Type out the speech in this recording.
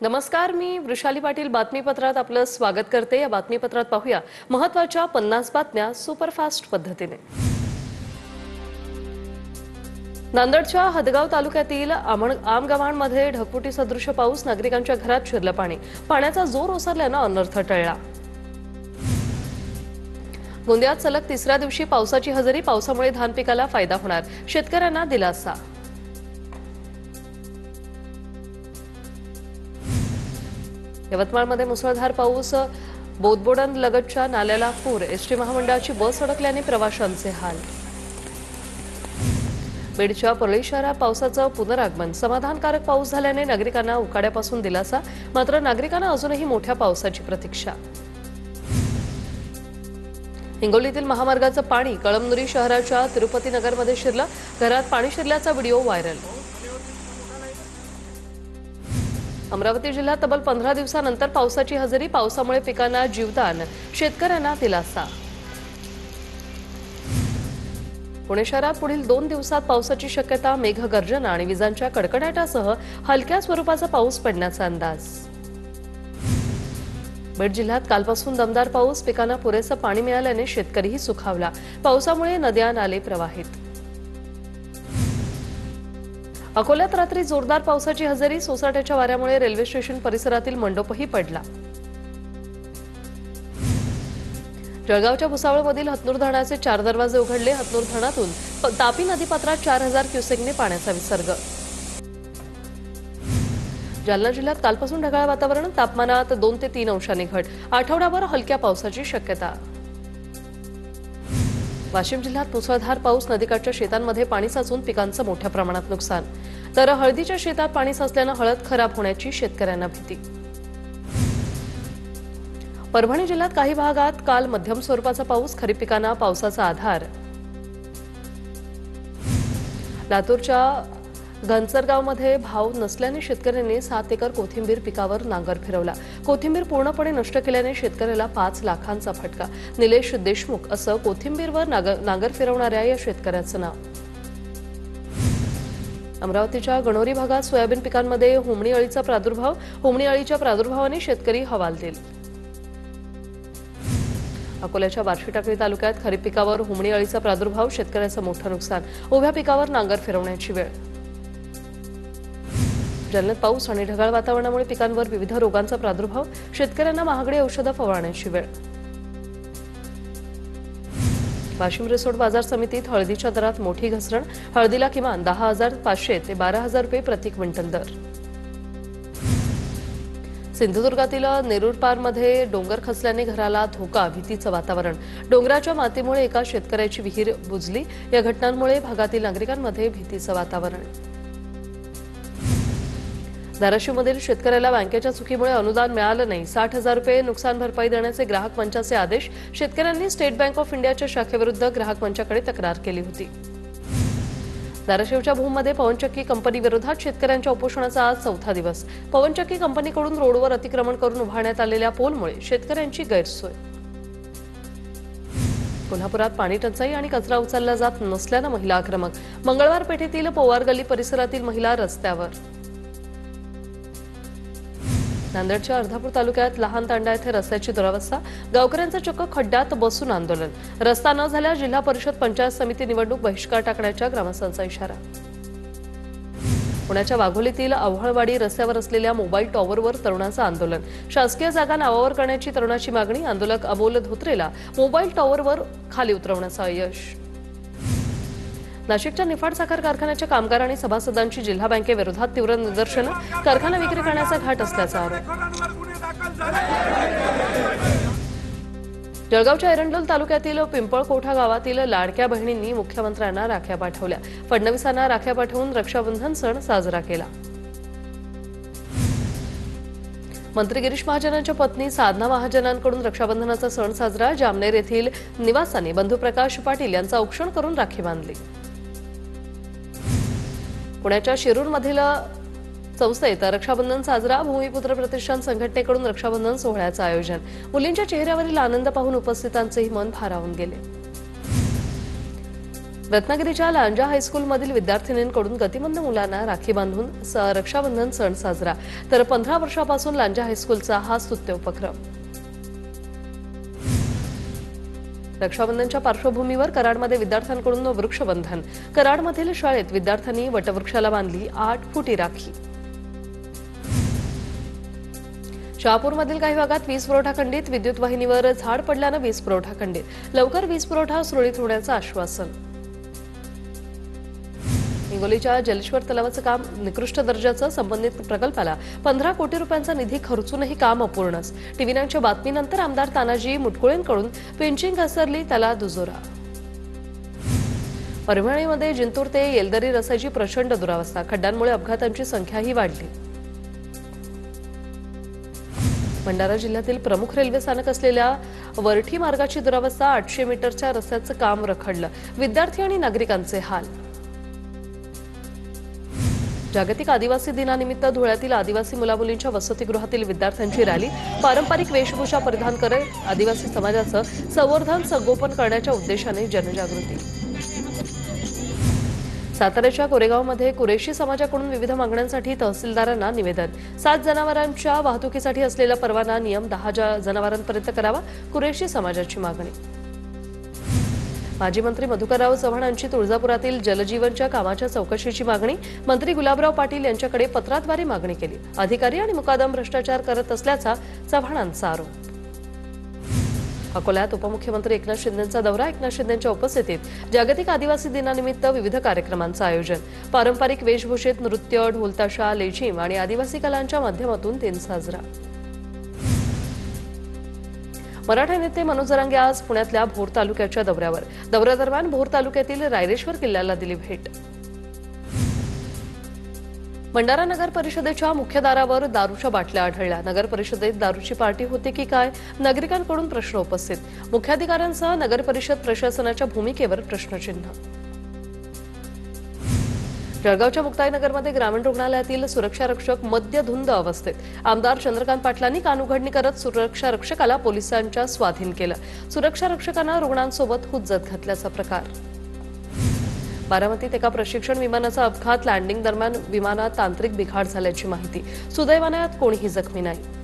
नमस्कार, मी वृषाली पाटील बातमीपत्रात आपलं स्वागत करते। या बातमीपत्रात पाहूया महत्त्वाच्या 50 बातम्या सुपरफास्ट पद्धतीने। नांदेडच्या हदगाव तालुक्यातील आमगव्हाणमध्ये ढगफुटी सदृश पाऊस, नागरिकांच्या घरात शिरलं पाणी। पाण्याचा जोर ओसरल्यानं अनर्थ टळला। गोंदियात सलग तिसऱ्या दिवशी पावसाची हजेरी, पावसामुळे धान पिकाला फायदा होणार, शेतकऱ्यांना दिलासा। यवतमाळमध्ये मुसळधार पाऊस, बोदबोडण लगतच्या नाल्याला पूर, एसटी महामंडळाची बस अडकल्याने प्रवाशांचे हाल। बीडच्या परळी शहरात पावसाचं पुनरागमन, समाधानकारक पाऊस झाल्याने नागरिकांना उकाड्यापासून दिलासा, मात्र नागरिकांना अजूनही मोठ्या पावसाची प्रतीक्षा। हिंगोलीतील महामार्गाचं पाणी कळमनुरी शहराच्या तिरुपती नगरमध्ये शिरलं, घरात पाणी शिरल्याचा व्हिडिओ व्हायरल। अमरावती जिल्ह्यात तब्बल 15 दिवसांनंतर पावसाची हजेरी, पावसामुळे पिकांना जीवदान, शेतकऱ्यांना दिलासा। पुणे शहरात पुढील 2 दिवसात पावसाची शक्यता, मेघगर्जना आणि विजांच्या कडकडाटासह हलक्या स्वरूपाचा पाऊस पडण्याचा अंदाज। बीड जिल्ह्यात कालपासून दमदार पाऊस, पिकांना पुरेसं पाणी मिळाल्याने शेतकरीही सुखावला, पावसामुळे नद्या नाले प्रवाहित। अकोल्यात रात्री जोरदार पावसाची हजेरी, सोसाट्याच्या वाऱ्यामुळे रेल्वे स्टेशन परिसरातील मंडपही पडला। जळगावच्या भुसावळमधील हतनूर धरणाचे 4 दरवाजे उघडले, हतनूर धरणातून तापी नदीपात्रात 4000 क्युसेकने पाण्याचा विसर्ग। जालना जिल्ह्यात कालपासून ढगाळ वातावरण, तापमानात 2 ते 3 अंशांनी घट, आठवड्याभर हलक्या पावसाची शक्यता। वाशिम जिल्ह्यात मुसळधार पाऊस, नदीकाठच्या शेतांमध्ये पाणी साचून पिकांचं मोठ्या प्रमाणात नुकसान, तर हळदीच्या शेतात पाणी साचल्यानं हळद खराब होण्याची शेतकऱ्यांना भीती। परभणी जिल्ह्यात काही भागात काल मध्यम स्वरूपाचा पाऊस, खरीप पिकांना पावसाचा आधार। लातूरच्या घनसरगावमध्ये भाव नसल्याने शेतकऱ्यांनी 7 एकर कोथिंबीर पिकावर नांगर फिरवला, कोथिंबीर पूर्णपणे नष्ट केल्याने शेतकऱ्याला 5 लाखांचा फटका। निलेश देशमुख असं कोथिंबीरवर नांगर फिरवणाऱ्या या शेतकऱ्याचं नाव। अमरावतीच्या गणोरी भागात सोयाबीन पिकांमध्ये होमणी अळीचा प्रादुर्भाव, होमणी अळीच्या प्रादुर्भावाने शेतकरी हवालदिल। अकोल्याच्या बार्शीटाकळी तालुक्यात खरीप पिकावर होमणी अळीचा प्रादुर्भाव, शेतकऱ्याचं मोठं नुकसान, उभ्या पिकावर नांगर फिरवण्याची वेळ। जालन्यात पाऊस आणि ढगाळ वातावरणामुळे पिकांवर विविध रोगांचा प्रादुर्भाव, शेतकऱ्यांना महागडी औषधं फवारण्याची वेळ। वाशिम रिसोड बाजार समितीत हळदीच्या दरात मोठी घसरण, हळदीला किमान 10,500 ते 12,000 रुपये प्रति क्विंटल दर। सिंधुदुर्गातील नेरुरपारमध्ये डोंगर खचल्याने घराला धोका, भीतीचं वातावरण, डोंगराच्या मातीमुळे एका शेतकऱ्याची विहीर बुजली, या घटनांमुळे भागातील नागरिकांमध्ये भीतीचं वातावरण। धाराशिवमधील शेतकऱ्याला बँकेच्या चुकीमुळे अनुदान मिळालं नाही, 60,000 रुपये नुकसान भरपाई देण्याचे ग्राहक मंचाचे आदेश, शेतकऱ्यांनी स्टेट बँक ऑफ इंडियाच्या शाखेविरुद्ध ग्राहक मंचाकडे तक्रार केली होती। धाराशिवच्या भूममध्ये पवनचक्की कंपनी विरोधात शेतकऱ्यांच्या उपोषणाचा आज 4था दिवस, पवनचक्की कंपनीकडून रोडवर अतिक्रमण करून उभारण्यात आलेल्या पोलमुळे शेतकऱ्यांची गैरसोय। कोल्हापुरात पाणी टंचाई आणि कचरा उचलला जात नसल्यानं महिला आक्रमक, मंगळवार पेठेतील पोवार गल्ली परिसरातील महिला रस्त्यावर। नांदेडच्या अर्धापूर तालुक्यात लहान तांडा येथे रस्त्याची दुरावस्था, गावकऱ्यांचं चक्क खड्ड्यात बसून आंदोलन, रस्ता न झाल्यास जिल्हा परिषद पंचायत समिती निवडणूक बहिष्कार टाकण्याच्या ग्रामस्थांचा इशारा। पुण्याच्या वाघोलीतील अवहळवाडी रस्त्यावर असलेल्या मोबाईल टॉवरवर तरुणांचं आंदोलन, शासकीय जागा नावावर करण्याची तरुणाची मागणी, आंदोलक अमोल धोत्रेला मोबाईल टॉवरवर खाली उतरवण्याचं यश। नाशिकच्या निफाड साखर कारखान्याच्या कामगार आणि सभासदांची जिल्हा बँकेविरोधात तीव्र निदर्शनं, कारखाना विक्री करण्याचा घाट असल्याचा आरोप। जळगावच्या एरंडोल तालुक्यातील पिंपळकोठा गावातील लाडक्या बहिणींनी मुख्यमंत्र्यांना राख्या पाठवल्या, फडणवीसांना राख्या पाठवून रक्षाबंधन सण साजरा केला। मंत्री गिरीश महाजनांच्या पत्नी साधना महाजनांकडून रक्षाबंधनाचा सण साजरा, जामनेर येथील निवासाने बंधू प्रकाश पाटील यांचा औक्षण करून राखी बांधली। पुण्याच्या शिरूरमधील संस्थेत रक्षाबंधन साजरा, भूमिपुत्र प्रतिष्ठान संघटनेकडून रक्षाबंधन सोहळ्याचं आयोजन, मुलींच्या चेहऱ्यावरील आनंद पाहून उपस्थितांचेही मन भारावून गेले। रत्नागिरीच्या लांजा हायस्कूलमधील विद्यार्थिनींकडून गतिमंद मुलांना राखी बांधून रक्षाबंधन सण साजरा, तर 15 वर्षापासून लांजा हायस्कूलचा हा स्तुत्य उपक्रम. रक्षाबंधनच्या पार्श्वभूमीवर कराडमध्ये विद्यार्थ्यांकडून वृक्षबंधन. कराडमधील शाळेत विद्यार्थ्यांनी वटवृक्षाला बांधली 8 फुटी राखी. शहापूरमधील काही भागात वीज पुरवठा खंडित. विद्युत वाहिनीवर झाड पडल्यानं वीज पुरवठा खंडित. लवकर वीज पुरवठा सुरळीत होण्याचं आश्वासन. हिंगोलीच्या जलेश्वर तलावाचं काम निकृष्ट दर्जाचं. संबंधित प्रकल्पाला 15 कोटी रुपयांचा निधी खर्चूनही काम अपूर्णच. टीव्ही9च्या बातमीनंतर आमदार तानाजी मुटकुळेंकडून पिंचिंग घसरली, त्याला दुजोरा. परभणीमध्ये जिंतूर ते येलदरी रस्त्याची प्रचंड दुरावस्था. खड्ड्यांमुळे अपघातांची संख्याही वाढली. भंडारा जिल्ह्यातील प्रमुख रेल्वे स्थानक असलेल्या वरठी मार्गाची दुरावस्था. 800 मीटरच्या रस्त्याचं काम रखडलं. विद्यार्थी आणि नागरिकांचे हाल. जागतिक आदिवासी दिनानिमित्त धुळ्यातील आदिवासी मुलामुलींच्या वसतिगृहातील विद्यार्थ्यांची रॅली. पारंपरिक वेशभूषा परिधान करत आदिवासी समाजाचं संवर्धन संगोपन करण्याच्या उद्देशाने जनजागृती. साताऱ्याच्या कोरेगावमध्ये कुरेशी समाजाकडून विविध मागण्यांसाठी तहसीलदारांना निवेदन. 7 जनावरांच्या वाहतुकीसाठी असलेला परवाना नियम 10 जनावरांपर्यंत करावा, कुरेशी समाजाची मागणी. माजी मंत्री मधुकरराव चव्हाणांची तुळजापुरातील जलजीवनच्या कामाच्या चौकशीची मागणी. मंत्री गुलाबराव पाटील यांच्याकडे पत्राद्वारे मागणी केली. अधिकारी आणि मुकादम भ्रष्टाचार करत असल्याचा चव्हाणांचा आरोप. अकोल्यात उपमुख्यमंत्री एकनाथ शिंदेंचा दौरा. एकनाथ शिंदेंच्या उपस्थितीत जागतिक आदिवासी दिनानिमित्त विविध कार्यक्रमांचं आयोजन. पारंपरिक वेशभूषेत नृत्य, ढोलताशा, लेझीम आणि आदिवासी कलांच्या माध्यमातून दिन साजरा. मराठा नेते मनोज जरांगे आज पुण्यातल्या भोर तालुक्याच्या दौऱ्यावर. दौऱ्यादरम्यान भोर तालुक्यातील रायरेश्वर किल्ल्याला दिली भेट. भंडारा नगर परिषदेच्या मुख्य दारावर दारूच्या बाटल्या आढळल्या. नगर परिषदेत दारूची पार्टी होती की काय, नागरिकांकडून प्रश्न उपस्थित. मुख्याधिकाऱ्यांसह नगर परिषद प्रशासनाच्या भूमिकेवर प्रश्नचिन्ह. जळगावच्या मुक्ताईनगरमध्ये ग्रामीण रुग्णालयातील सुरक्षा रक्षक मद्यधुंद अवस्थेत. आमदार चंद्रकांत पाटलांनी कानउघडणी करत सुरक्षा रक्षकाला पोलिसांच्या स्वाधीन केलं. सुरक्षा रक्षकांना रुग्णांसोबत हुज्जत घातल्याचा प्रकार. बारामतीत एका प्रशिक्षण विमानाचा अपघात. लँडिंग दरम्यान विमानात तांत्रिक बिघाड झाल्याची माहिती. सुदैवाने यात कोणीही जखमी नाही.